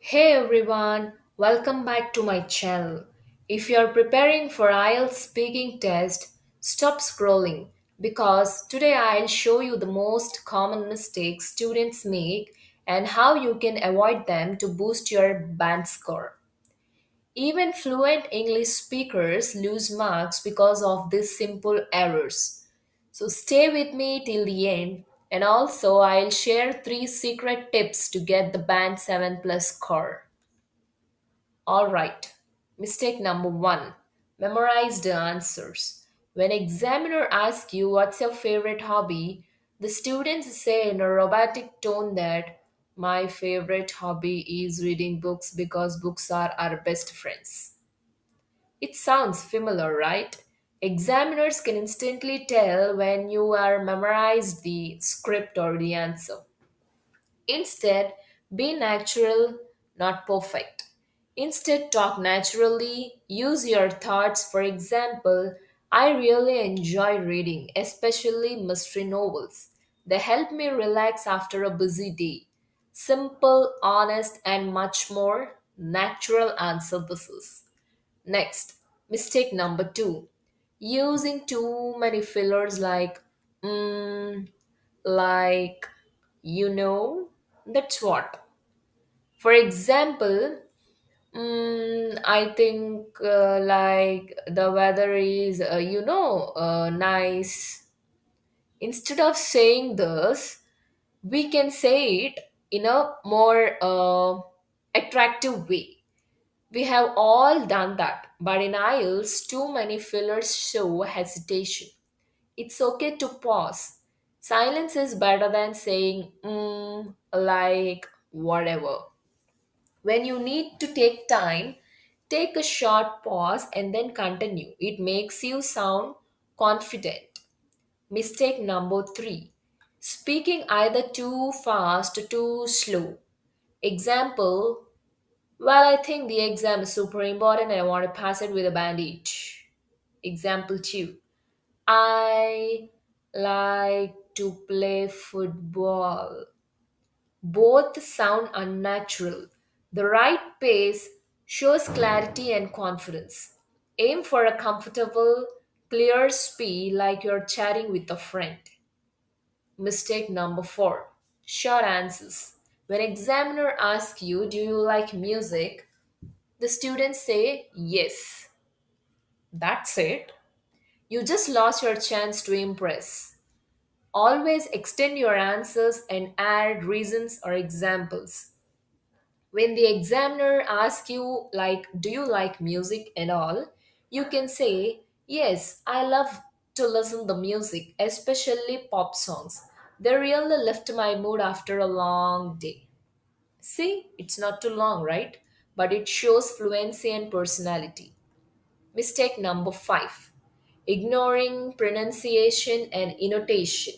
Hey everyone, welcome back to my channel. If you are preparing for IELTS speaking test, stop scrolling because today I'll show you the most common mistakes students make and how you can avoid them to boost your band score. Even fluent English speakers lose marks because of these simple errors. So stay with me till the end and also I'll share 3 secret tips to get the band 7 plus score. All right. Mistake number one, memorize the answers. When examiner asks you what's your favorite hobby, the students say in a robotic tone that my favorite hobby is reading books because books are our best friends. It sounds familiar, right? Examiners can instantly tell when you are memorized the script or the answer. Instead, be natural, not perfect. Instead, talk naturally, use your thoughts. For example, I really enjoy reading, especially mystery novels. They help me relax after a busy day. Simple, honest, and much more natural answer this is. Next, mistake number two, using too many fillers mm, like, you know, that's what. For example, I think like the weather is, nice. Instead of saying this, we can say it in a more attractive way. We have all done that, but in IELTS, too many fillers show hesitation. It's okay to pause. Silence is better than saying, like, whatever. When you need to take time, take a short pause and then continue. It makes you sound confident. Mistake number three, speaking either too fast or too slow. Example, well, I think the exam is super important and I want to pass it with a bandage. Example 2. I like to play football. Both sound unnatural. The right pace shows clarity and confidence. Aim for a comfortable, clear speed like you're chatting with a friend. Mistake number 4. Short answers. When examiner asks you, do you like music? The students say yes. That's it. You just lost your chance to impress. Always extend your answers and add reasons or examples. When the examiner asks you like do you like music and all, you can say yes, I love to listen the music, especially pop songs. They really lift my mood after a long day. See, it's not too long, right? But it shows fluency and personality. Mistake number 5, ignoring pronunciation and intonation.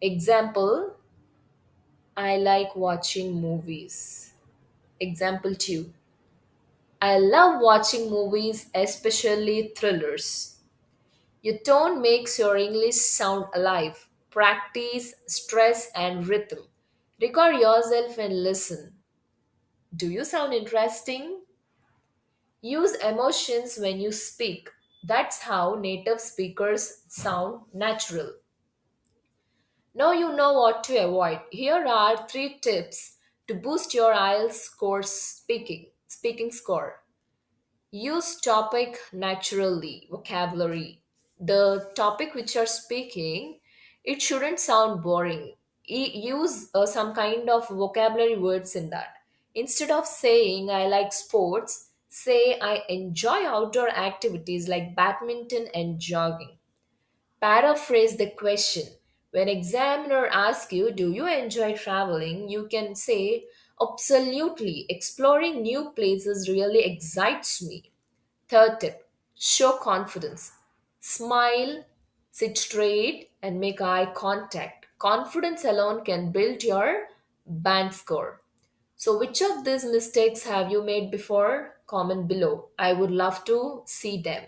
Example, I like watching movies. Example 2, I love watching movies, especially thrillers. Your tone makes your English sound alive. Practice, stress, and rhythm. Record yourself and listen. Do you sound interesting? Use emotions when you speak. That's how native speakers sound natural. Now you know what to avoid. Here are 3 tips to boost your IELTS score speaking score. Use topic naturally, vocabulary. The topic which you're speaking, it shouldn't sound boring. Use some kind of vocabulary words in that. Instead of saying I like sports, say I enjoy outdoor activities like badminton and jogging. Paraphrase the question. When examiner asks you, do you enjoy traveling? You can say, absolutely. Exploring new places really excites me. Third tip, show confidence. Smile, sit straight, and make eye contact. Confidence alone can build your band score. So, which of these mistakes have you made before? Comment below. I would love to see them.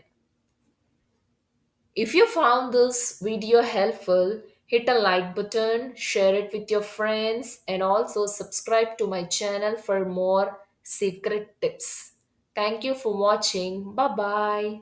If you found this video helpful, Hit a like button, share it with your friends, and also subscribe to my channel for more secret tips. Thank you for watching. Bye bye.